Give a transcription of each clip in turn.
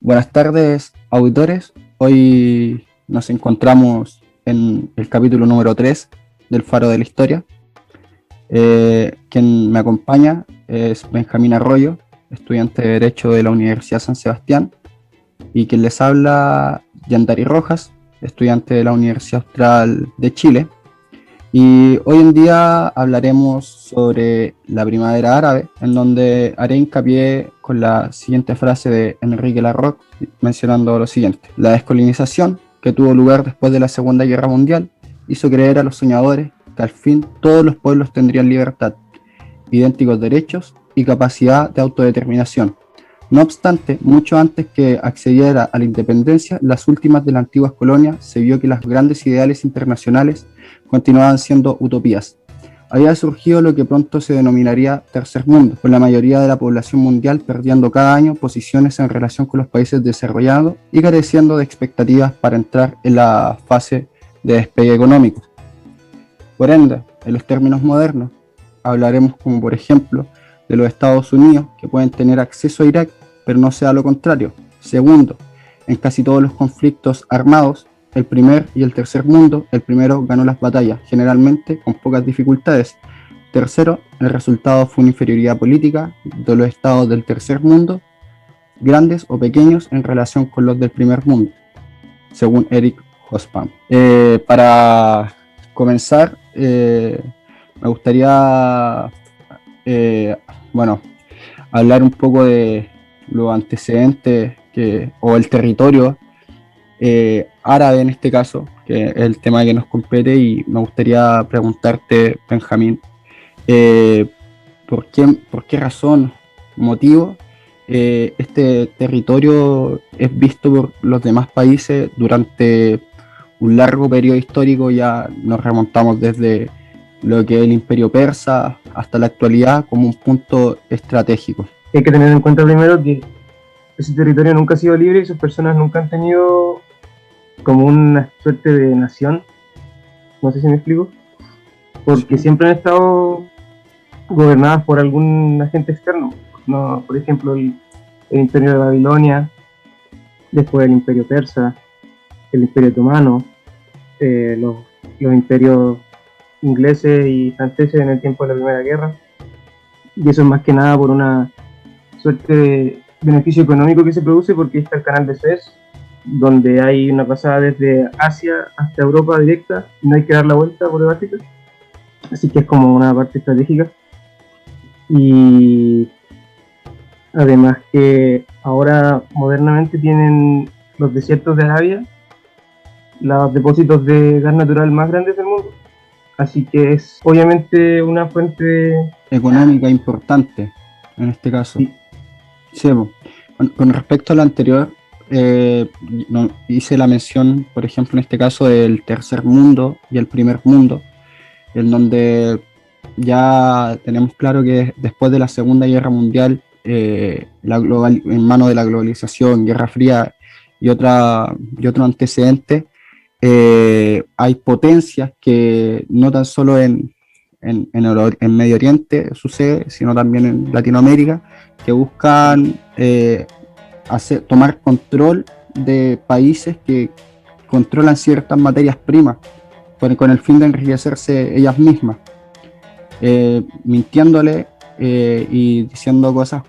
Buenas tardes, auditores. Hoy nos encontramos en el capítulo número 3 del Faro de la Historia. Quien me acompaña es Benjamín Arroyo, estudiante de Derecho de la Universidad San Sebastián, y quien les habla, Yandari Rojas, estudiante de la Universidad Austral de Chile. Y hoy en día hablaremos sobre la primavera árabe, en donde haré hincapié con la siguiente frase de Enrique Larroque, mencionando lo siguiente: la descolonización, que tuvo lugar después de la Segunda Guerra Mundial, hizo creer a los soñadores que al fin todos los pueblos tendrían libertad, idénticos derechos y capacidad de autodeterminación. No obstante, mucho antes que accediera a la independencia, las últimas de las antiguas colonias, se vio que los grandes ideales internacionales continuaban siendo utopías. Había surgido lo que pronto se denominaría tercer mundo, con la mayoría de la población mundial perdiendo cada año posiciones en relación con los países desarrollados y careciendo de expectativas para entrar en la fase de despegue económico. Por ende, en los términos modernos, hablaremos como por ejemplo de los Estados Unidos, que pueden tener acceso a Irak, pero no sea lo contrario. Segundo, en casi todos los conflictos armados, el primer y el tercer mundo, el primero ganó las batallas, generalmente con pocas dificultades. Tercero, el resultado fue una inferioridad política de los estados del tercer mundo, grandes o pequeños en relación con los del primer mundo, según Eric Hobsbawm. Para comenzar, me gustaría hablar un poco de los antecedentes o el territorio árabe en este caso, que es el tema que nos compete, y me gustaría preguntarte, Benjamín, ¿por qué razón, motivo, este territorio es visto por los demás países durante un largo periodo histórico? Ya nos remontamos desde lo que es el Imperio Persa hasta la actualidad como un punto estratégico. Hay que tener en cuenta primero que ese territorio nunca ha sido libre y sus personas nunca han tenido como una suerte de nación, no sé si me explico, porque siempre han estado gobernadas por algún agente externo, ¿no? Por ejemplo el Imperio de Babilonia, después el Imperio Persa, el Imperio Otomano, los imperios ingleses y franceses en el tiempo de la Primera Guerra, y eso es más que nada por una suerte de beneficio económico que se produce, porque está el canal de Suez, donde hay una pasada desde Asia hasta Europa directa y no hay que dar la vuelta por África, así que es como una parte estratégica. Y además que ahora modernamente tienen los desiertos de Arabia los depósitos de gas natural más grandes del mundo, así que es obviamente una fuente económica importante en este caso. Sí, con respecto a lo anterior, no, hice la mención, por ejemplo, en este caso del tercer mundo y el primer mundo, en donde ya tenemos claro que después de la Segunda Guerra Mundial, en mano de la globalización, Guerra Fría y otro antecedente, hay potencias que no tan solo en Medio Oriente sucede, sino también en Latinoamérica, que buscan tomar control de países que controlan ciertas materias primas con el fin de enriquecerse ellas mismas, mintiéndole y diciendo cosas,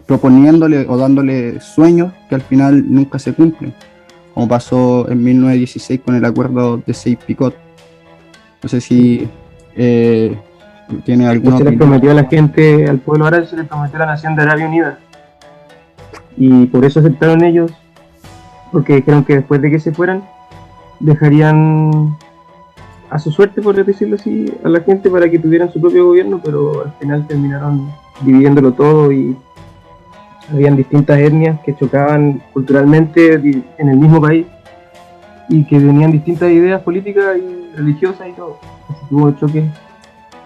proponiéndole o dándole sueños que al final nunca se cumplen, como pasó en 1916 con el acuerdo de Sykes-Picot. No sé si tiene alguna se les prometió a la gente, al pueblo árabe se les prometió la nación de Arabia Unida, y por eso aceptaron ellos, porque dijeron que después de que se fueran dejarían a su suerte, por decirlo así, a la gente para que tuvieran su propio gobierno, pero al final terminaron dividiéndolo todo y habían distintas etnias que chocaban culturalmente en el mismo país y que tenían distintas ideas políticas y religiosas y todo, así que hubo choques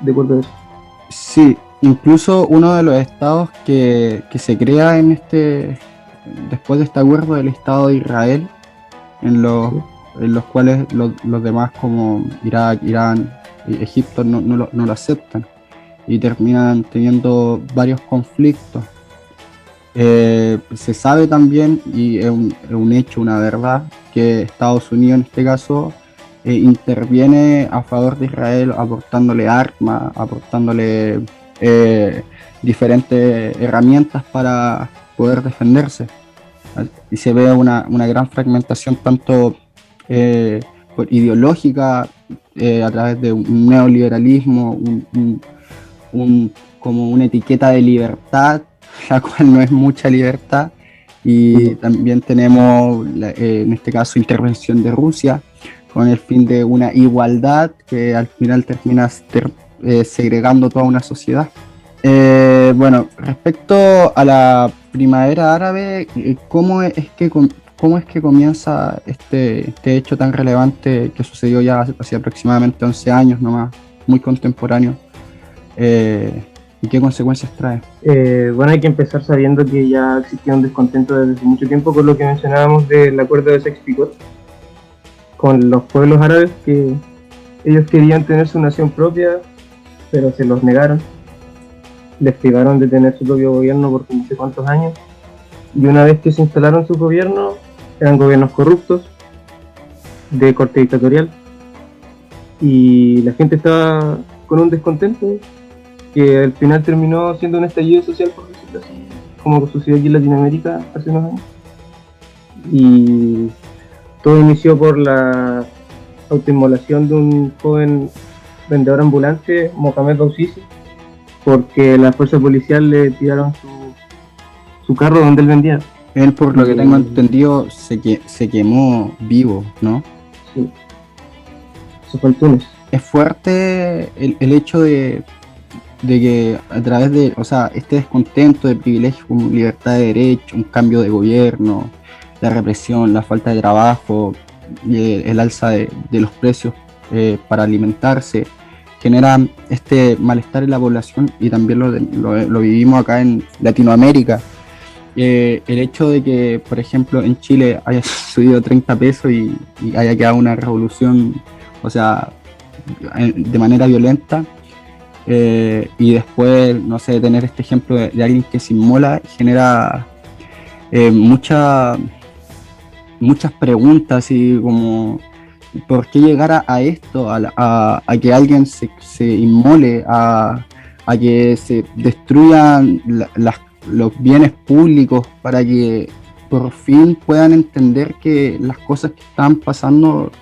de acuerdo a eso. Sí, incluso uno de los estados que se crea después de este acuerdo, del Estado de Israel, en los cuales los demás como Irak, Irán y Egipto no lo aceptan y terminan teniendo varios conflictos. Se sabe también, y es un hecho, una verdad, que Estados Unidos en este caso interviene a favor de Israel aportándole armas, aportándole eh, diferentes herramientas para poder defenderse. Y se ve una gran fragmentación tanto ideológica a través de un neoliberalismo, como una etiqueta de libertad, la cual no es mucha libertad, y también tenemos en este caso intervención de Rusia con el fin de una igualdad que al final termina segregando toda una sociedad. Bueno, respecto a la primavera árabe, ¿cómo es que comienza este hecho tan relevante que sucedió ya hace aproximadamente 11 años nomás, muy contemporáneo? ¿Y qué consecuencias trae? Bueno, hay que empezar sabiendo que ya existía un descontento desde hace mucho tiempo con lo que mencionábamos del acuerdo de Sykes-Picot con los pueblos árabes, que ellos querían tener su nación propia, pero se los negaron. Les privaron de tener su propio gobierno por no sé cuántos años. Y una vez que se instalaron su gobierno, eran gobiernos corruptos, de corte dictatorial. Y la gente estaba con un descontento que al final terminó siendo un estallido social, por decirlo así, como sucedió aquí en Latinoamérica hace unos años. Y todo inició por la autoinmolación de un joven vendedor ambulante, Mohamed Bouazizi, porque la fuerza policial le tiraron su carro donde él vendía. Él, por lo que tengo entendido, se quemó vivo, ¿no? Sí. Eso fue en Túnez. Es fuerte el hecho de que a través de, o sea, este descontento de privilegios como libertad de derecho, un cambio de gobierno, la represión, la falta de trabajo, el alza de los precios para alimentarse, generan este malestar en la población, y también lo vivimos acá en Latinoamérica. El hecho de que, por ejemplo, en Chile haya subido 30 pesos y haya quedado una revolución, o sea, de manera violenta, y después, no sé, tener este ejemplo de alguien que se inmola, genera muchas preguntas, y como ¿por qué llegar a esto? A que alguien se inmole, a que se destruyan los bienes públicos para que por fin puedan entender que las cosas que están pasando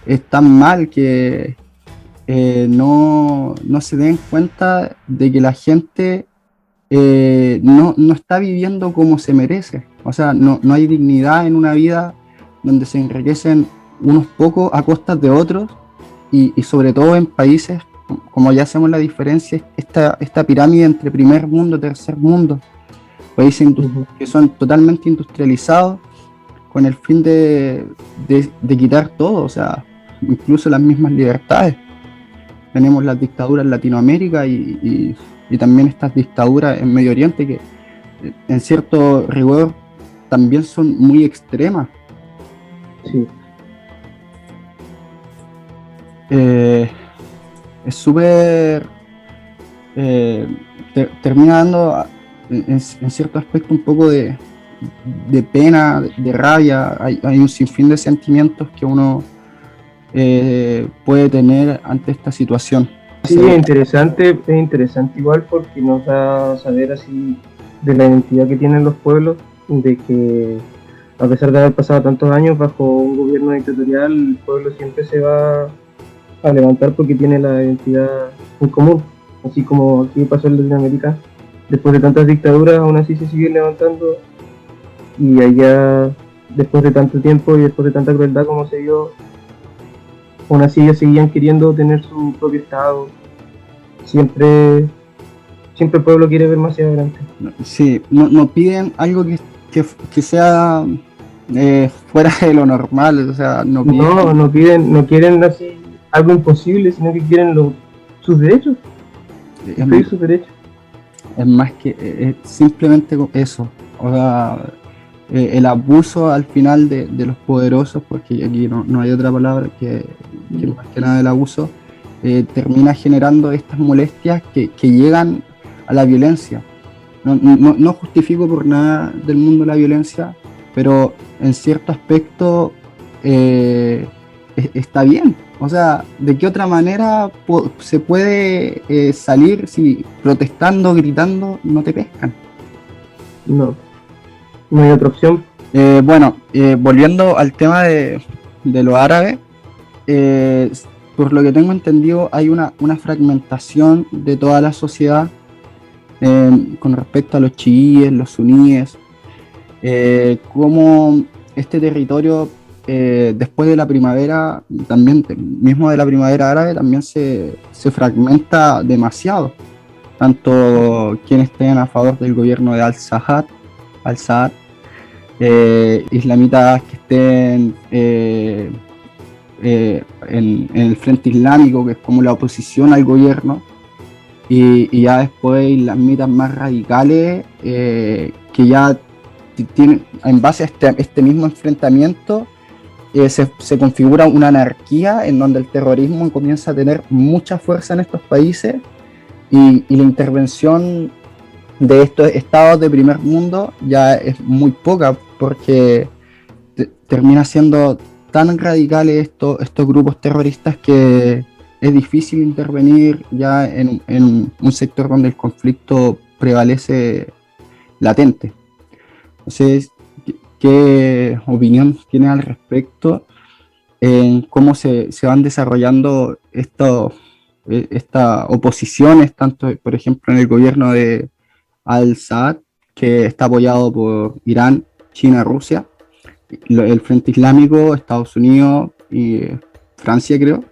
están mal, que no se den cuenta de que la gente no está viviendo como se merece. O sea, no hay dignidad en una vida donde se enriquecen unos pocos a costas de otros, y sobre todo en países, como ya hacemos la diferencia, esta pirámide entre primer mundo y tercer mundo, países que son totalmente industrializados con el fin de quitar todo, o sea, incluso las mismas libertades. Tenemos las dictaduras en Latinoamérica y también estas dictaduras en Medio Oriente que en cierto rigor también son muy extremas. Sí. Es súper... termina dando en cierto aspecto un poco de pena, de rabia. Hay un sinfín de sentimientos que uno puede tener ante esta situación. Sí, es interesante igual, porque nos da a saber así de la identidad que tienen los pueblos, de que a pesar de haber pasado tantos años bajo un gobierno dictatorial, el pueblo siempre se va a levantar porque tiene la identidad en común, así como aquí pasó en Latinoamérica. Después de tantas dictaduras, aún así se siguen levantando, y allá, después de tanto tiempo y después de tanta crueldad como se dio, aún así ellos seguían queriendo tener su propio estado. Siempre el pueblo quiere ver más hacia adelante. Sí, no piden algo que sea fuera de lo normal, o sea, no quieren así algo imposible, sino que quieren sus derechos. Sus derechos. Es más que simplemente eso, o sea, el abuso al final de los poderosos, porque aquí no hay otra palabra que más que nada el abuso, termina generando estas molestias que llegan a la violencia. no justifico por nada del mundo la violencia, pero en cierto aspecto está bien. O sea, ¿de qué otra manera se puede salir si protestando, gritando, no te pescan? No, no hay otra opción. Bueno, volviendo al tema de los árabes, eh, por lo que tengo entendido, hay una fragmentación de toda la sociedad con respecto a los chiíes, los suníes, como este territorio después de la primavera, también mismo de la primavera árabe, también se fragmenta demasiado. Tanto quienes estén a favor del gobierno de al-Assad, islamitas que estén en el Frente Islámico, que es como la oposición al gobierno, y ya después islamitas más radicales que ya tienen, en base a este mismo enfrentamiento, se configura una anarquía en donde el terrorismo comienza a tener mucha fuerza en estos países y la intervención de estos estados de primer mundo ya es muy poca porque termina siendo tan radicales estos grupos terroristas que es difícil intervenir ya en un sector donde el conflicto prevalece latente. Entonces, ¿qué opinión tienes al respecto en cómo se van desarrollando estas oposiciones, tanto, por ejemplo, en el gobierno de al-Assad, que está apoyado por Irán, China, Rusia, el Frente Islámico, Estados Unidos y Francia, creo,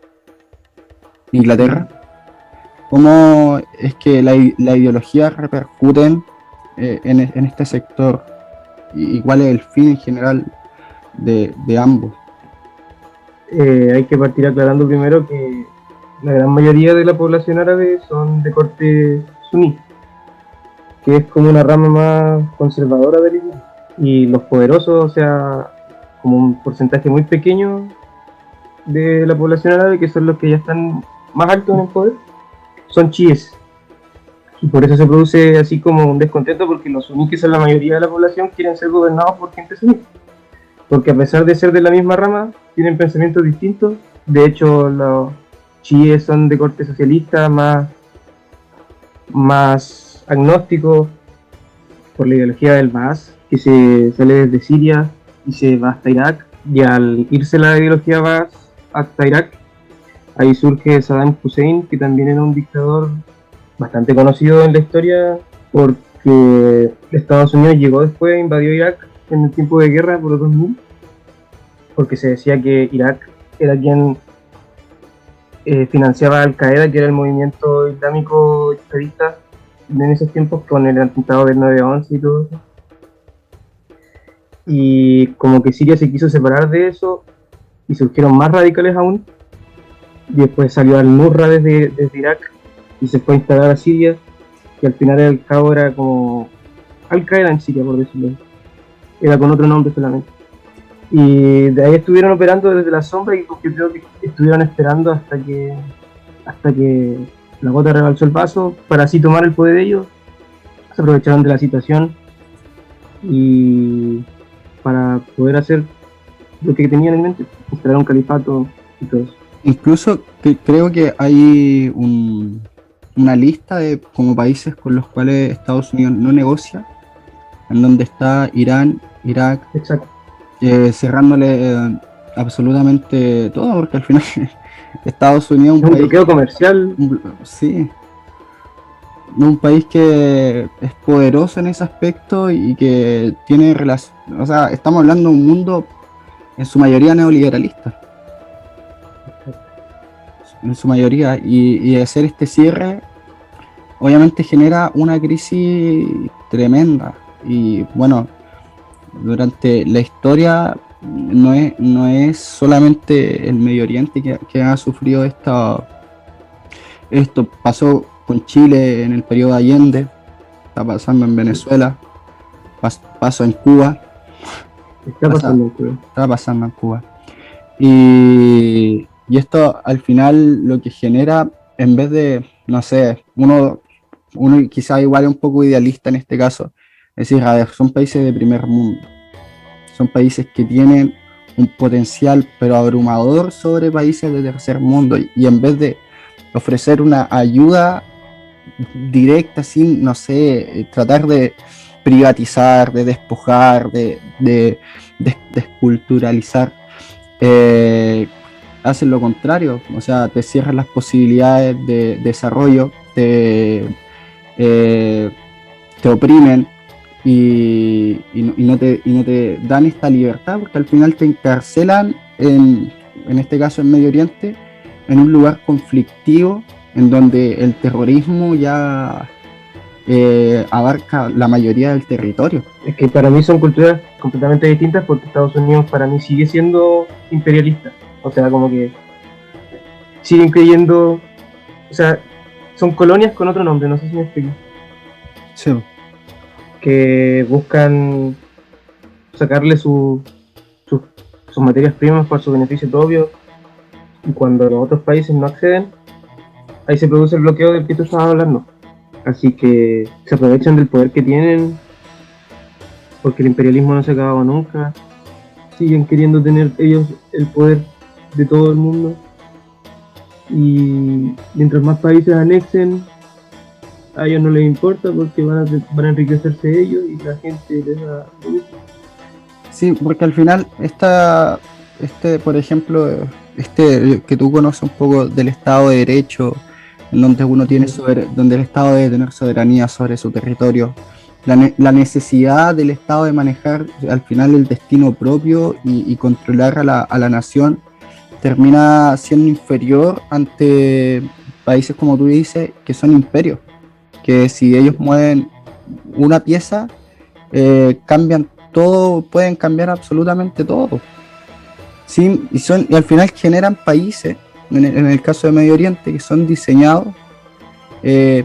Inglaterra? ¿Cómo es que la ideología repercuten en este sector? ¿Y cuál es el fin en general de ambos? Hay que partir aclarando primero que la gran mayoría de la población árabe son de corte suní, que es como una rama más conservadora del Islam. Y los poderosos, o sea, como un porcentaje muy pequeño de la población árabe, que son los que ya están más altos en el poder, son chiíes. Y por eso se produce así como un descontento, porque los suníes, que son la mayoría de la población, quieren ser gobernados por gente suní. Porque a pesar de ser de la misma rama, tienen pensamientos distintos. De hecho, los chiíes son de corte socialista, más agnósticos, por la ideología del Baas, que se sale desde Siria y se va hasta Irak. Y al irse la ideología Baas hasta Irak, ahí surge Saddam Hussein, que también era un dictador bastante conocido en la historia, porque Estados Unidos llegó después, invadió Irak en el tiempo de guerra por los 2000, porque se decía que Irak era quien financiaba a Al-Qaeda, que era el movimiento islámico jihadista en esos tiempos, con el atentado del 9/11 y todo eso. Y como que Siria se quiso separar de eso y surgieron más radicales aún. Y después salió Al-Nusra desde Irak y se fue a instalar a Siria, que al final al cabo era como Al-Qaeda en Siria, por decirlo. Era con otro nombre solamente. Y de ahí estuvieron operando desde la sombra, y yo creo que estuvieron esperando hasta que la gota rebalsó el vaso para así tomar el poder de ellos. Se aprovecharon de la situación y para poder hacer lo que tenían en mente, instalar un califato y todo eso. Incluso creo que hay una lista de como países con los cuales Estados Unidos no negocia, en donde está Irán, Irak, Exacto. cerrándole absolutamente todo, porque al final Estados Unidos es un bloqueo comercial. Sí, un país que es poderoso en ese aspecto y que tiene relación, o sea, estamos hablando de un mundo en su mayoría neoliberalista, en su mayoría, y hacer este cierre obviamente genera una crisis tremenda. Y bueno, durante la historia no es solamente el Medio Oriente que ha sufrido esto pasó con Chile en el periodo de Allende, está pasando en Venezuela, pasó en Cuba, Está pasando en Cuba. Y esto al final lo que genera, en vez de, no sé, uno uno quizá igual es un poco idealista en este caso, es decir, a ver, son países de primer mundo, son países que tienen un potencial pero abrumador sobre países de tercer mundo y en vez de ofrecer una ayuda directa sin, no sé, tratar de privatizar, de despojar, de desculturalizar, hacen lo contrario, o sea, te cierran las posibilidades de desarrollo, eh, te oprimen y no te dan esta libertad, porque al final te encarcelan, en este caso en Medio Oriente, en un lugar conflictivo, en donde el terrorismo ya abarca la mayoría del territorio. Es que para mí son culturas completamente distintas porque Estados Unidos para mí sigue siendo imperialista. O sea, como que siguen creyendo, o sea, son colonias con otro nombre, no sé si me explico. Sí. Que buscan sacarle sus materias primas para su beneficio propio, y cuando los otros países no acceden, ahí se produce el bloqueo del que tú estabas hablando. Así que se aprovechan del poder que tienen, porque el imperialismo no se ha acabado nunca, siguen queriendo tener ellos el poder de todo el mundo, y mientras más países anexen, a ellos no les importa porque van a enriquecerse ellos y la gente les da lo mismo. Sí, porque al final por ejemplo, que tú conoces un poco del Estado de Derecho, en donde uno tiene donde el Estado debe tener soberanía sobre su territorio, la necesidad del Estado de manejar al final el destino propio y controlar a la nación termina siendo inferior ante países como tú dices, que son imperios, que si ellos mueven una pieza, cambian todo, pueden cambiar absolutamente todo. Sí, y al final generan países, en el caso de Medio Oriente, que son diseñados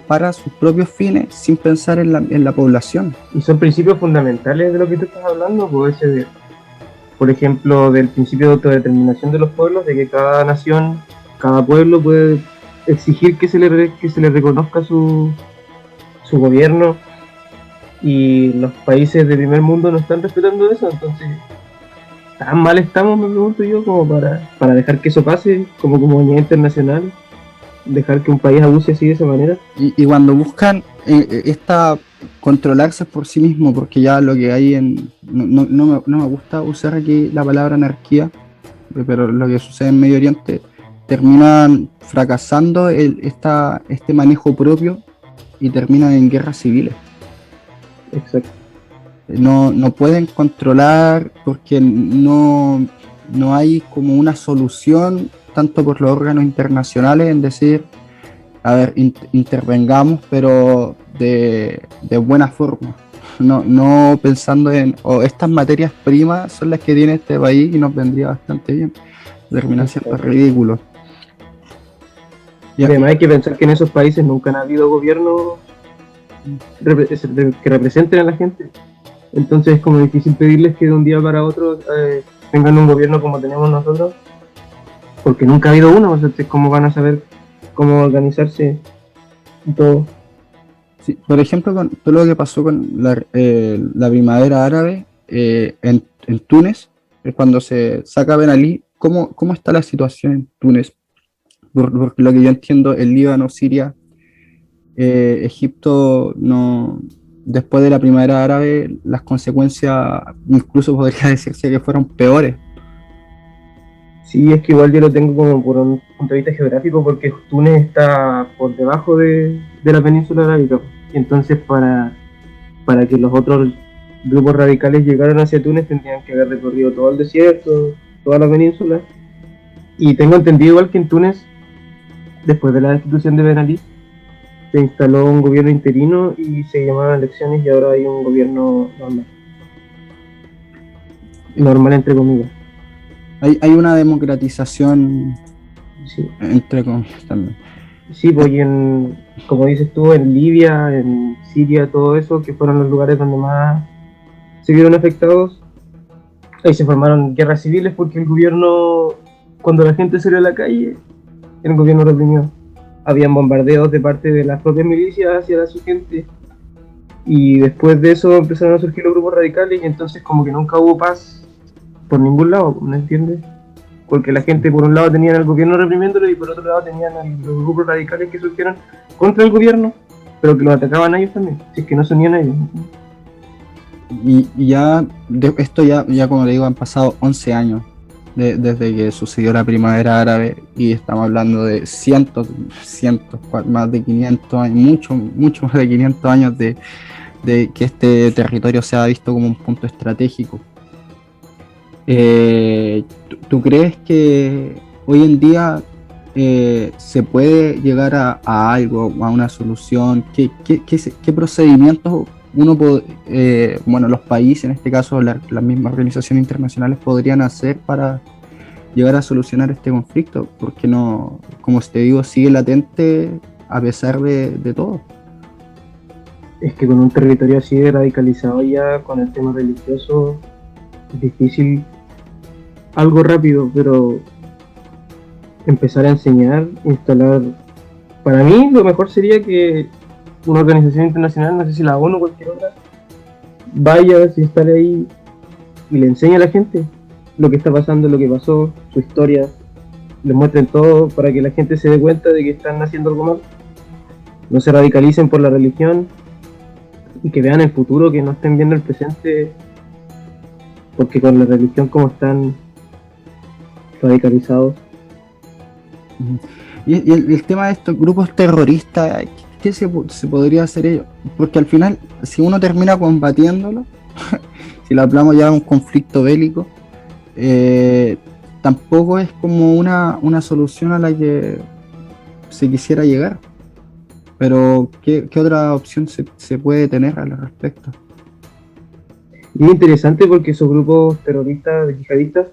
para sus propios fines sin pensar en la población. Y son principios fundamentales de lo que tú estás hablando, puede ser, por ejemplo, del principio de autodeterminación de los pueblos, de que cada nación, cada pueblo puede exigir que se le reconozca su gobierno, y los países de primer mundo no están respetando eso. Entonces, ¿tan mal estamos, me pregunto yo, como para dejar que eso pase como comunidad internacional? Dejar que un país abuse así de esa manera. Y cuando buscan controlarse por sí mismo, porque ya lo que hay no me gusta usar aquí la palabra anarquía, pero lo que sucede en Medio Oriente, terminan fracasando este manejo propio y terminan en guerras civiles. Exacto. No pueden controlar porque no hay como una solución, tanto por los órganos internacionales, en decir, a ver, intervengamos, pero de buena forma. No pensando estas materias primas son las que tiene este país y nos vendría bastante bien. Termina siendo ridículo. Y además hay que pensar que en esos países nunca han habido gobiernos que representen a la gente. Entonces es como difícil pedirles que de un día para otro tengan un gobierno como tenemos nosotros, porque nunca ha habido uno. Entonces, ¿cómo van a saber cómo organizarse y todo? Sí, por ejemplo, con todo lo que pasó con la primavera árabe en Túnez, es cuando se saca Ben Ali, ¿cómo está la situación en Túnez? Porque lo que yo entiendo, el Líbano, Siria, Egipto, no, después de la primavera árabe, las consecuencias incluso podría decirse que fueron peores. Sí, es que igual yo lo tengo como por un punto de vista geográfico, porque Túnez está por debajo de la península arábica. Y entonces para que los otros grupos radicales llegaran hacia Túnez tendrían que haber recorrido todo el desierto, toda la península. Y tengo entendido igual que en Túnez, después de la destitución de Ben Ali, se instaló un gobierno interino y se llamaron elecciones, y ahora hay un gobierno normal. Normal entre comillas. Hay una democratización, Sí. entre comillas también. Sí, pues como dices tú, en Libia, en Siria, todo eso, que fueron los lugares donde más se vieron afectados, ahí se formaron guerras civiles porque el gobierno, cuando la gente salió a la calle, el gobierno reprimió. habían bombardeos de parte de las propias milicias hacia su gente, y después de eso empezaron a surgir los grupos radicales, y entonces como que nunca hubo paz por ningún lado, ¿me entiendes? Porque la gente por un lado tenían al gobierno reprimiéndolo y por otro lado tenían a los grupos radicales que surgieron contra el gobierno, pero que los atacaban a ellos también, si es que no se unían a ellos. Y ya, esto ya como le digo, han pasado 11 años desde que sucedió la primavera árabe, y estamos hablando de cientos, más de 500 años, mucho más de 500 años de que este territorio sea visto como un punto estratégico. ¿Tú crees que hoy en día se puede llegar a algo, a una solución? ¿Qué procedimientos los países, en este caso las mismas organizaciones internacionales, podrían hacer para llegar a solucionar este conflicto? Porque no, como te digo, sigue latente a pesar de todo. Es que con un territorio así de radicalizado ya, con el tema religioso, es difícil algo rápido, pero empezar a enseñar, instalar. Para mí lo mejor sería que una organización internacional, no sé si la ONU o cualquier otra, vaya, se instale ahí y le enseñe a la gente lo que está pasando, lo que pasó, su historia, les muestren todo para que la gente se dé cuenta de que están haciendo algo mal, no se radicalicen por la religión y que vean el futuro, que no estén viendo el presente, porque con la religión como están radicalizados. Y el tema de estos grupos terroristas, ¿qué se podría hacer ellos? Porque al final, si uno termina combatiéndolo, si lo hablamos ya de un conflicto bélico, tampoco es como una solución a la que se quisiera llegar. Pero, ¿qué otra opción se puede tener al respecto? Muy interesante porque esos grupos terroristas, yihadistas,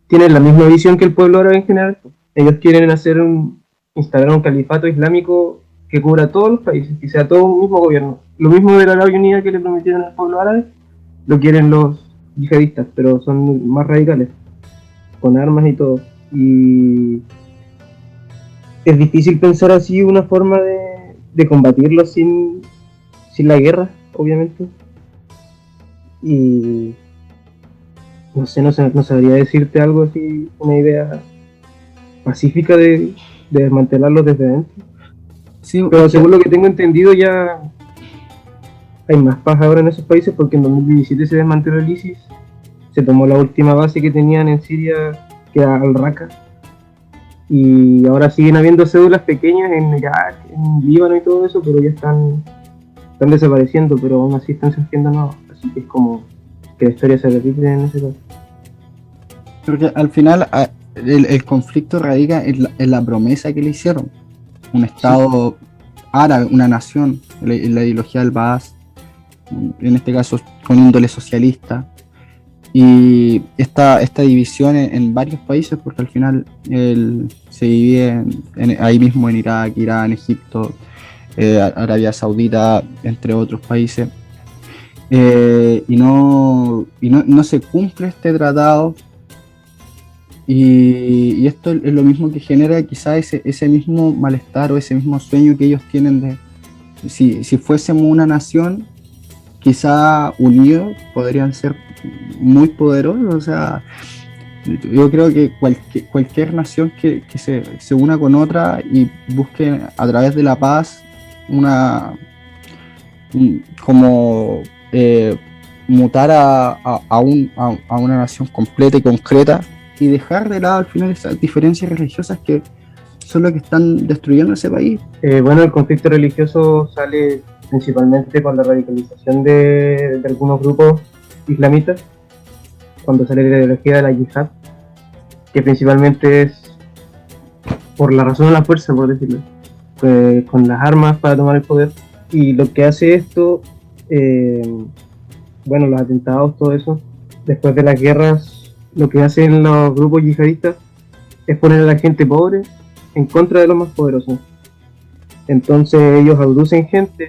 tienen la misma visión que el pueblo árabe en general. Ellos quieren instalar un califato islámico que cubra todos los países, que sea todo un mismo gobierno. Lo mismo de la Arabia Unida que le prometieron al pueblo árabe, lo quieren los yihadistas, pero son más radicales, con armas y todo. Y es difícil pensar así una forma de combatirlo sin la guerra, obviamente. Y no sabría decirte algo así, una idea pacífica de desmantelarlo desde dentro. Sí, pero según lo que tengo entendido ya hay más paz ahora en esos países, porque en 2017 se desmanteló el ISIS, se tomó la última base que tenían en Siria, que era Al-Raqqa, y ahora siguen habiendo cédulas pequeñas en Irak, en Líbano y todo eso, pero ya están desapareciendo, pero aún así están surgiendo nuevos, así que es como que la historia se repite en ese caso. Porque al final el conflicto radica en la promesa que le hicieron. Un Estado árabe, una nación, la ideología del Baas, en este caso con índole socialista, y esta división en varios países, porque al final se divide ahí mismo en Irak, Irán, Egipto, Arabia Saudita, entre otros países, y no se cumple este tratado. Y esto es lo mismo que genera quizá ese mismo malestar o ese mismo sueño que ellos tienen de si fuésemos una nación, quizá unidos podrían ser muy poderosos. O sea, yo creo que cualquier nación que se una con otra y busque a través de la paz mutar a una nación completa y concreta, y dejar de lado al final esas diferencias religiosas que son lo que están destruyendo ese país. Bueno, el conflicto religioso sale principalmente con la radicalización de algunos grupos islamitas, cuando sale la ideología de la yihad, que principalmente es por la razón de la fuerza, por decirlo, con las armas para tomar el poder. Y lo que hace esto, los atentados, todo eso, después de las guerras, lo que hacen los grupos yihadistas es poner a la gente pobre en contra de los más poderosos. Entonces ellos abducen gente,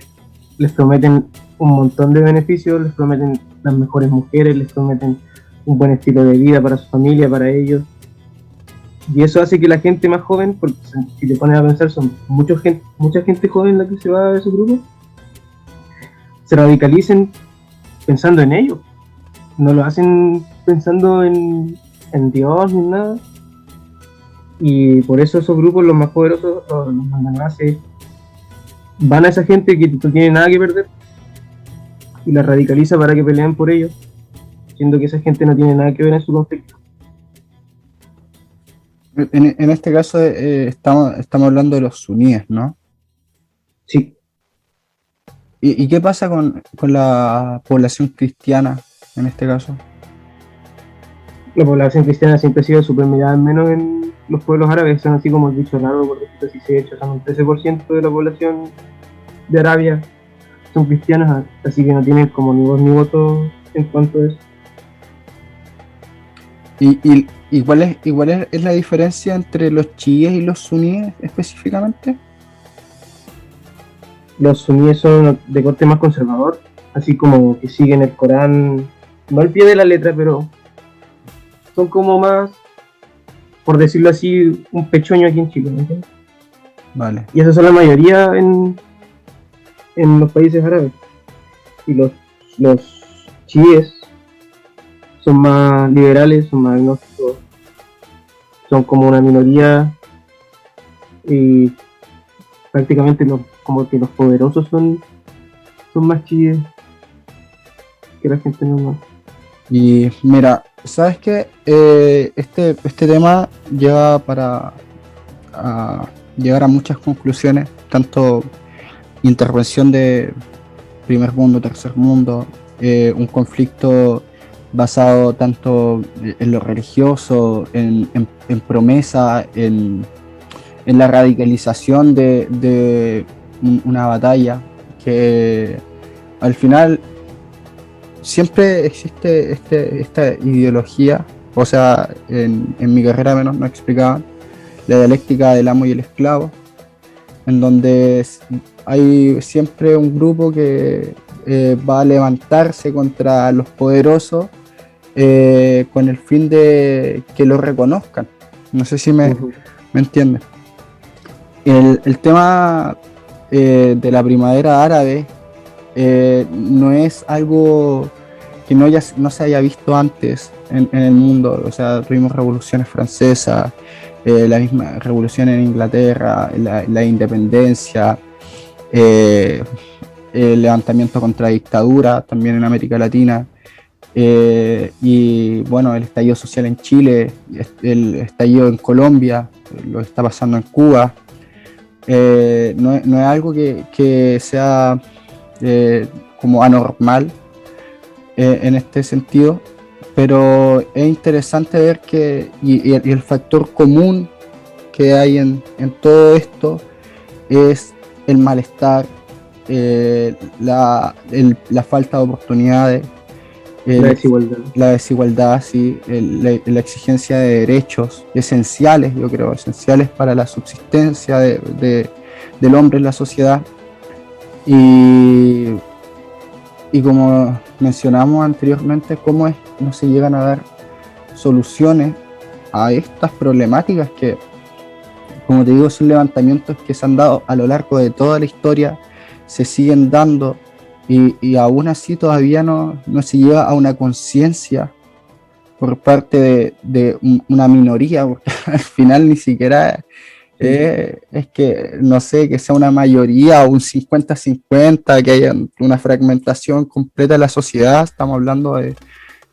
les prometen un montón de beneficios, les prometen las mejores mujeres, les prometen un buen estilo de vida para su familia, para ellos, Y eso hace que la gente más joven, porque si te pones a pensar, son mucha gente joven la que se va a esos grupos, se radicalicen pensando en ellos. No lo hacen pensando en Dios ni nada. Y por eso esos grupos, los más poderosos, los mandanaces, van a esa gente que no tiene nada que perder y la radicaliza para que peleen por ellos, siendo que esa gente no tiene nada que ver en su conflicto. En este caso estamos hablando de los suníes, ¿no? Sí. ¿Y qué pasa con la población cristiana en este caso? La población cristiana siempre ha sido súper mirada menos en los pueblos árabes, son así como el bicho raro, por decirlo así, se ha hecho, son un 13% de la población de Arabia son cristianos, así que no tienen como ni voz ni voto en cuanto a eso. ¿Y cuál es la diferencia entre los chiíes y los suníes específicamente? Los suníes son de corte más conservador, así como que siguen el Corán, no al pie de la letra, pero son como más, por decirlo así, un pechoño aquí en Chile, ¿me entiendes? Vale. Y esas son la mayoría en los países árabes. Y los chiíes son más liberales, son más agnósticos, son como una minoría y prácticamente como que los poderosos son más chiíes que la gente normal. Y mira, ¿sabes qué? Este tema lleva para llegar a muchas conclusiones, tanto intervención de primer mundo, tercer mundo, un conflicto basado tanto en lo religioso, en promesa, en la radicalización de una batalla, que al final siempre existe esta ideología, o sea, en mi carrera menos nos explicaban la dialéctica del amo y el esclavo, en donde hay siempre un grupo que va a levantarse contra los poderosos con el fin de que lo reconozcan. No sé si me entiendes. El tema de la primavera árabe no es algo que no se haya visto antes en el mundo. O sea, tuvimos revoluciones francesas, la misma revolución en Inglaterra, la independencia, el levantamiento contra la dictadura también en América Latina, y bueno, el estallido social en Chile, el estallido en Colombia, lo que está pasando en Cuba. No es algo que sea como anormal en este sentido, pero es interesante ver que y el factor común que hay en todo esto es el malestar, la falta de oportunidades, la desigualdad, sí, la exigencia de derechos esenciales, yo creo, esenciales para la subsistencia del hombre en la sociedad. Y como mencionamos anteriormente, cómo no se llegan a dar soluciones a estas problemáticas que, como te digo, son levantamientos que se han dado a lo largo de toda la historia, se siguen dando, y aún así todavía no se llega a una conciencia por parte de una minoría, porque al final ni siquiera es que, no sé, que sea una mayoría o un 50-50, que haya una fragmentación completa de la sociedad. Estamos hablando de,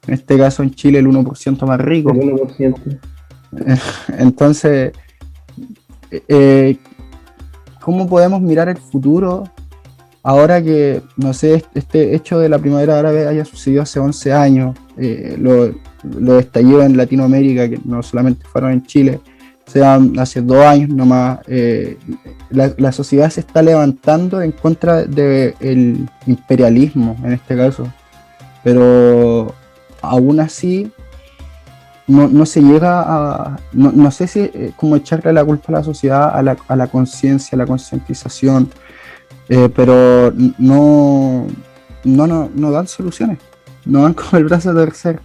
en este caso en Chile, el 1% más rico. El 1%. Entonces, ¿cómo podemos mirar el futuro ahora que, no sé, este hecho de la primavera árabe haya sucedido hace 11 años, lo estallido en Latinoamérica, que no solamente fueron en Chile, sean hace 2 años nomás, la sociedad se está levantando en contra del imperialismo, en este caso, pero aún así no se llega a, no sé si como echarle la culpa a la sociedad, a la conciencia, a la concientización, pero no dan soluciones, no dan como el brazo a torcer.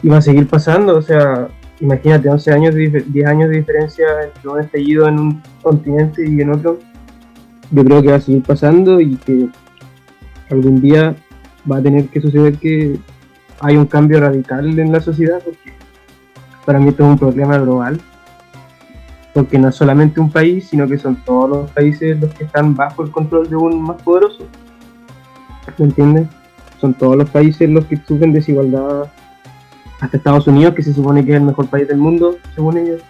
Y va a seguir pasando, o sea, imagínate, 11 años, 10 años de diferencia entre un estallido en un continente y en otro. Yo creo que va a seguir pasando y que algún día va a tener que suceder que hay un cambio radical en la sociedad, porque para mí esto es un problema global, porque no es solamente un país, sino que son todos los países los que están bajo el control de un más poderoso. ¿Me entiendes? Son todos los países los que sufren desigualdad, hasta Estados Unidos, que se supone que es el mejor país del mundo, según ellos.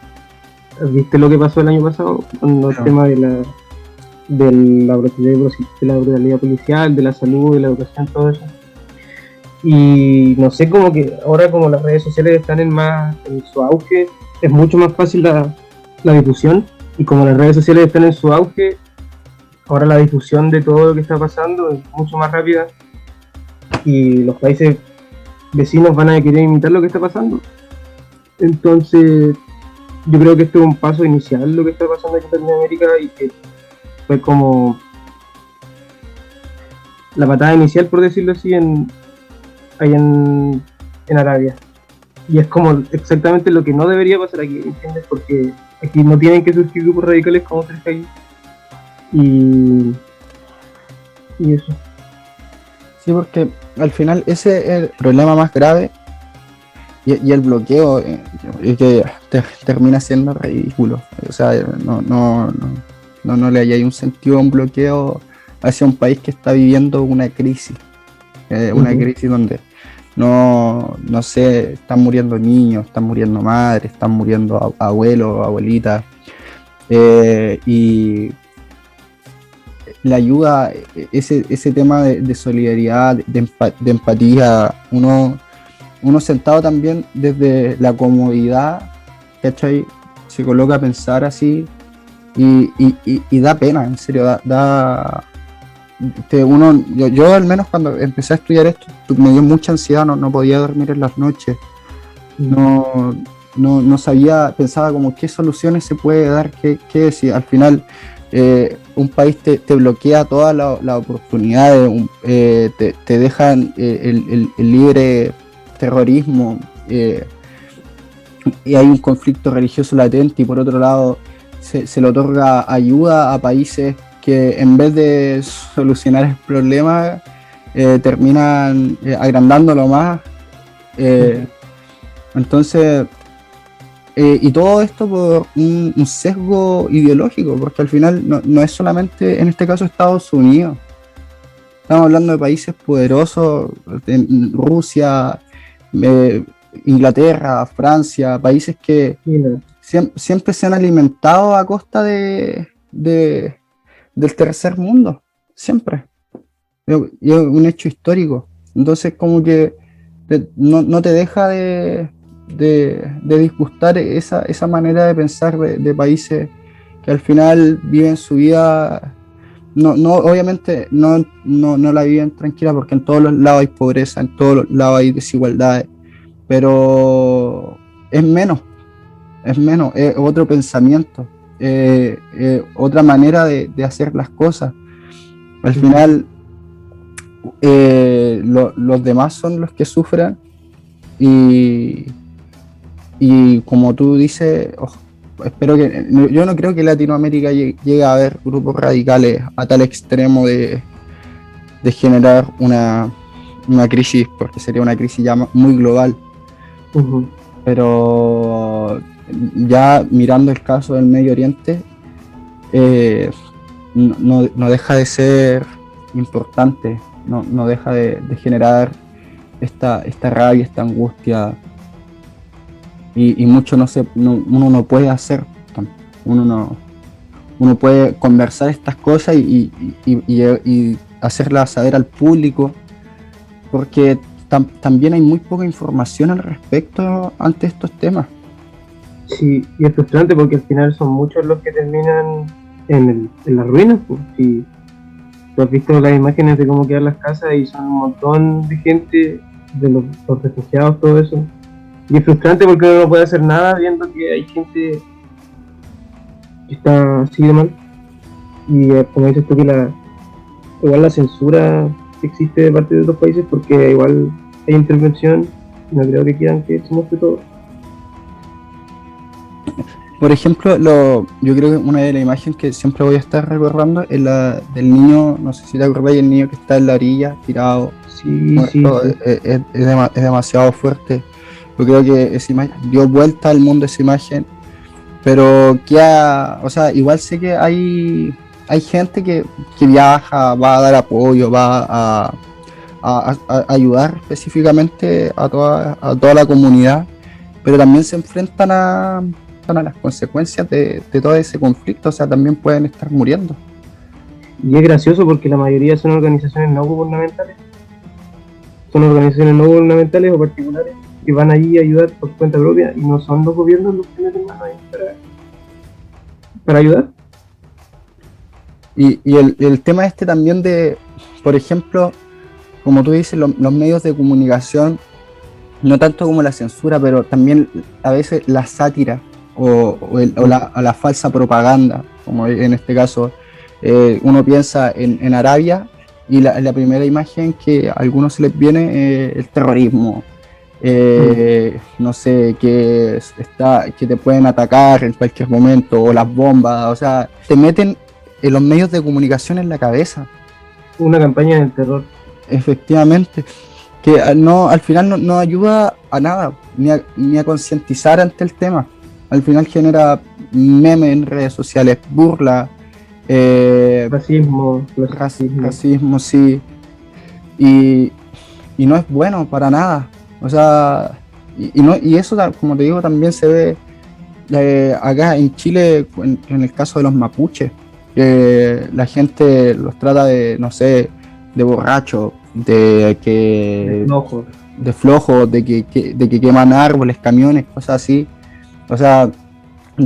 ¿Viste lo que pasó el año pasado con el tema de la brutalidad policial, de la salud, de la educación, todo eso? Y no sé, como que ahora como las redes sociales están en su auge, es mucho más fácil la difusión, y como las redes sociales están en su auge, ahora la difusión de todo lo que está pasando es mucho más rápida, y los países vecinos van a querer imitar lo que está pasando. Entonces yo creo que esto es un paso inicial, lo que está pasando aquí en Latinoamérica, y que fue como la patada inicial, por decirlo así, ahí en Arabia. Y es como exactamente lo que no debería pasar aquí, ¿entiendes? Porque aquí no tienen que surgir grupos radicales como otros países. Y eso. Sí, porque al final ese es el problema más grave, y el bloqueo que termina siendo ridículo. O sea, no le hay un sentido a un bloqueo hacia un país que está viviendo una crisis. Una crisis donde no sé, están muriendo niños, están muriendo madres, están muriendo abuelos, abuelitas, y la ayuda, ese tema de solidaridad, de empatía, uno sentado también desde la comodidad, ¿cachai? Se coloca a pensar así y da pena, en serio, yo al menos cuando empecé a estudiar esto me dio mucha ansiedad, no podía dormir en las noches, no sabía, pensaba como qué soluciones se puede dar, qué decir. Al final un país te bloquea todas las oportunidades, te dejan el libre terrorismo, y hay un conflicto religioso latente, y por otro lado se le otorga ayuda a países que en vez de solucionar el problema terminan agrandándolo más. Entonces, y todo esto por un sesgo ideológico, porque al final no es solamente en este caso Estados Unidos, estamos hablando de países poderosos, Rusia, Inglaterra, Francia, países que siempre se han alimentado a costa del tercer mundo, siempre. Y es un hecho histórico. Entonces como que no te deja de disgustar esa manera de pensar de países que al final viven su vida, obviamente no la viven tranquila, porque en todos los lados hay pobreza, en todos los lados hay desigualdades, pero es menos, es otro pensamiento, otra manera de hacer las cosas. Al final los demás son los que sufren, y como tú dices, espero que, yo no creo que Latinoamérica llegue a haber grupos radicales a tal extremo de generar una crisis, porque sería una crisis ya muy global. Pero ya mirando el caso del Medio Oriente, no deja de ser importante, no deja de generar esta rabia, esta angustia, y mucho uno no puede hacer, uno puede conversar estas cosas y hacerlas saber al público, porque también hay muy poca información al respecto ante estos temas. Sí, y es frustrante porque al final son muchos los que terminan en las ruinas. Pues. Si tú has visto las imágenes de cómo quedan las casas y son un montón de gente, de los refugiados, todo eso. Y es frustrante porque uno no puede hacer nada viendo que hay gente que está así de mal. Y como dices tú, que igual la censura existe de parte de otros países, porque igual hay intervención, no creo que quieran que se muestre todo. Por ejemplo, yo creo que una de las imágenes que siempre voy a estar recordando es la del niño, no sé si te acordáis, el niño que está en la orilla, tirado, Sí, sí, muerto, sí. es demasiado fuerte. Yo creo que esa imagen dio vuelta al mundo esa imagen, pero o sea, igual sé que hay gente que viaja, va a dar apoyo, va a ayudar específicamente a toda la comunidad, pero también se enfrentan a las consecuencias de todo ese conflicto, o sea, también pueden estar muriendo. Y es gracioso porque la mayoría son organizaciones no gubernamentales. Son organizaciones no gubernamentales o particulares que van allí a ayudar por cuenta propia y no son los gobiernos los que meten mano ahí para ayudar. Y el tema este también por ejemplo, como tú dices, los medios de comunicación, no tanto como la censura, pero también a veces la sátira o la falsa propaganda, como en este caso, uno piensa en Arabia y la primera imagen que a algunos se les viene es el terrorismo. No sé, que te pueden atacar en cualquier momento, o las bombas, o sea, te meten en los medios de comunicación en la cabeza, Una campaña del terror. efectivamente, que al final no ayuda a nada, ni a concientizar ante el tema. Al final genera memes en redes sociales, burla, Racismo, clasismo. racismo, sí, y, y no es bueno para nada. O sea, y eso, como te digo, también se ve acá en Chile, en el caso de los mapuches, que la gente los trata de, no sé, de borrachos, Enojo. de flojos, de que queman árboles, camiones, cosas así. O sea, en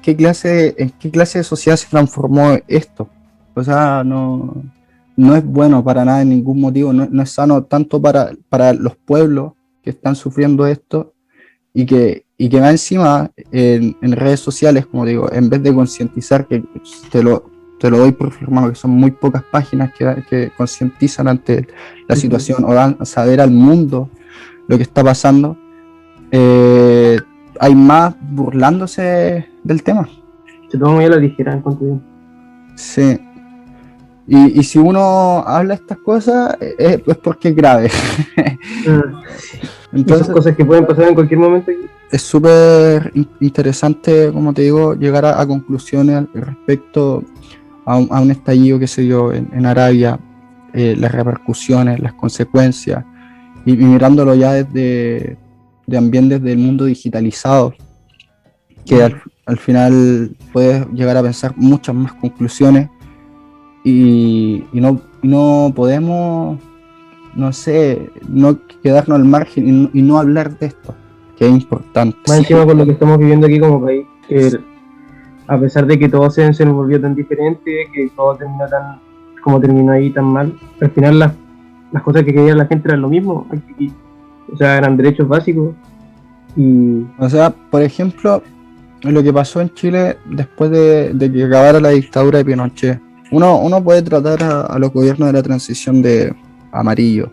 qué clase de sociedad se transformó esto. O sea, no es bueno para nada en ningún motivo, no es sano tanto para los pueblos que están sufriendo esto, y que va encima en redes sociales, como digo, en vez de concientizar, que te lo doy por firmado, que son muy pocas páginas que concientizan ante la situación o dan a saber al mundo lo que está pasando, hay más burlándose del tema. Se toma muy a la ligera, encuentro yo. Sí. Y si uno habla estas cosas, es porque es grave. Y esas Entonces, cosas que pueden pasar en cualquier momento. es súper interesante, como te digo, llegar a conclusiones respecto a un estallido que se dio en Arabia, las repercusiones, las consecuencias, y mirándolo ya también desde el mundo digitalizado, que al final puedes llegar a pensar muchas más conclusiones, y no podemos, no sé, no quedarnos al margen y no hablar de esto, que es importante. Más encima con lo que estamos viviendo aquí como país, que a pesar de que todo se nos volvió tan diferente, que todo terminó tan como terminó ahí tan mal, al final las cosas que quería la gente eran lo mismo aquí. O sea, eran derechos básicos. O sea, por ejemplo, lo que pasó en Chile después de que acabara la dictadura de Pinochet. Uno puede tratar a los gobiernos de la transición de amarillo,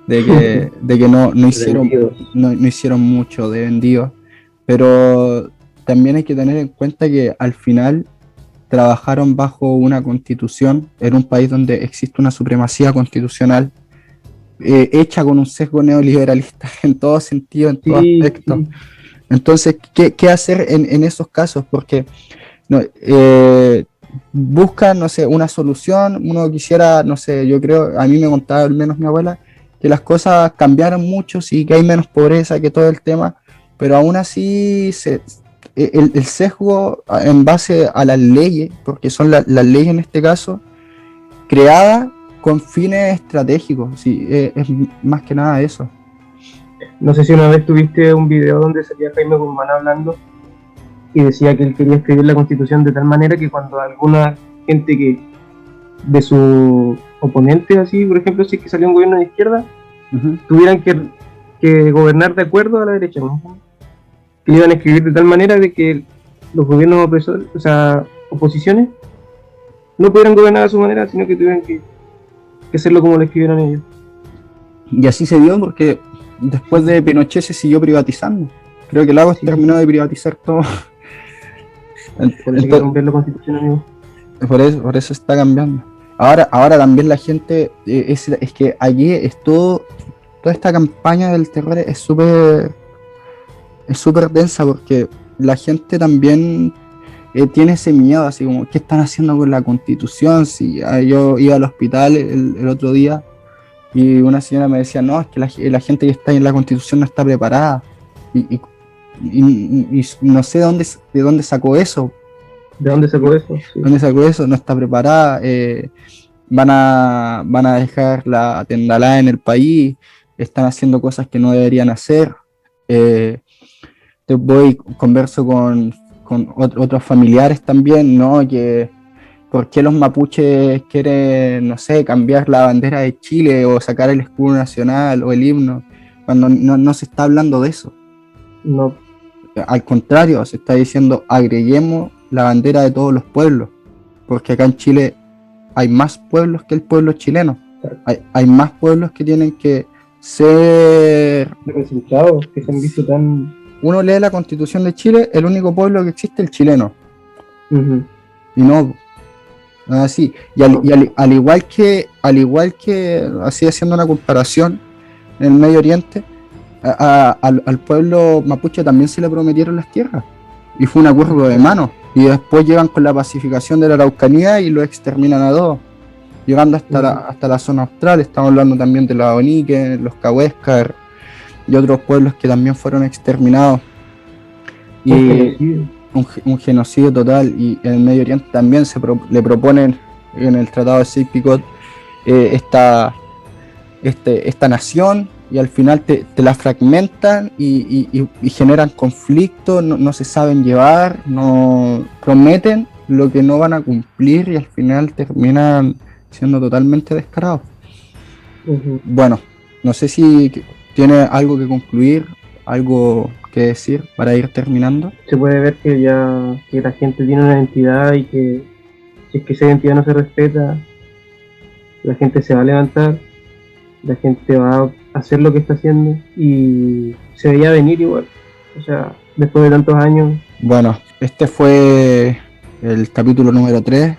de que no hicieron mucho, de vendidos, pero también hay que tener en cuenta que al final trabajaron bajo una constitución en un país donde existe una supremacía constitucional, hecha con un sesgo neoliberalista en todo sentido, en todo aspecto. Sí. Entonces, ¿qué hacer en esos casos? Porque no, buscan, no sé, una solución. Uno quisiera, no sé, yo creo, a mí me contaba al menos mi abuela, que las cosas cambiaron mucho, sí, que hay menos pobreza, que todo el tema, pero aún así el sesgo en base a las leyes, porque son las leyes en este caso, creadas con fines estratégicos, sí, es más que nada eso. No sé si una vez tuviste un video donde salía Jaime Guzmán hablando y decía que él quería escribir la constitución de tal manera que cuando alguna gente que de su oponente, así por ejemplo, si es que salió un gobierno de izquierda, tuvieran que gobernar de acuerdo a la derecha, ¿no? Que le iban a escribir de tal manera de que los gobiernos opresores, o sea, oposiciones, no pudieran gobernar a su manera, sino que tuvieran que hacerlo como lo escribieron ellos. Y así se dio porque después de Pinochet se siguió privatizando. Creo que Lagos Sí. terminó de privatizar todo. Por eso hay que Entonces, cambiar la constitución, amigo. por eso está cambiando. Ahora también la gente, es que allí es todo, toda esta campaña del terror es súper densa porque la gente también tiene ese miedo, así como, ¿qué están haciendo con la constitución? Si yo iba al hospital el otro día y una señora me decía, no, es que la gente que está en la constitución no está preparada. Y, y- y no sé de dónde sacó eso. ¿De dónde sacó eso? Sí. ¿Dónde sacó eso? No está preparada. Van a dejar la tendalada en el país. Están haciendo cosas que no deberían hacer. Eh, converso con otros familiares también, ¿no? Que por qué los mapuches quieren, no sé, cambiar la bandera de Chile o sacar el escudo nacional o el himno, cuando no se está hablando de eso. No. Al contrario, se está diciendo agreguemos la bandera de todos los pueblos, porque acá en Chile hay más pueblos que el pueblo chileno. Hay más pueblos que tienen que ser... Representados que se han visto tan. Uno lee la Constitución de Chile, el único pueblo que existe es el chileno. Ujú. Y no, así. Al igual que, así haciendo una comparación, en el Medio Oriente, al pueblo mapuche también se le prometieron las tierras. Y fue un acuerdo de mano. Y después llegan con la pacificación de la Araucanía y lo exterminan a todos. Llegando hasta la zona austral. Estamos hablando también de los aboniques, los cahuéscar y otros pueblos que también fueron exterminados. Y un genocidio total. Y en el Medio Oriente también le proponen en el Tratado de Sykes-Picot esta nación, y al final te la fragmentan y generan conflicto, no se saben llevar, no prometen lo que no van a cumplir y al final terminan siendo totalmente descarados. Ujú. Bueno, no sé si tiene algo que concluir, algo que decir para ir terminando. Se puede ver que ya que la gente tiene una identidad y que si es que esa identidad no se respeta, la gente se va a levantar, la gente va a hacer lo que está haciendo y se veía venir igual. O sea, después de tantos años. Bueno, este fue el capítulo número 3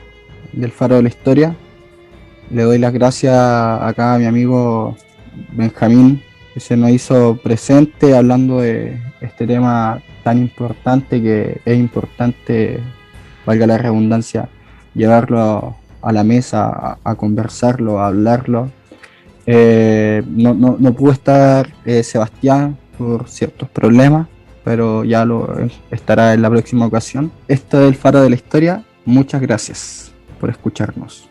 del Faro de la Historia. Le doy las gracias acá a mi amigo Benjamín, que se nos hizo presente hablando de este tema tan importante, que es importante, valga la redundancia, llevarlo a la mesa, a conversarlo, a hablarlo. No pudo estar Sebastián por ciertos problemas, pero ya lo estará en la próxima ocasión. Esto es el Faro de la Historia. Muchas gracias por escucharnos.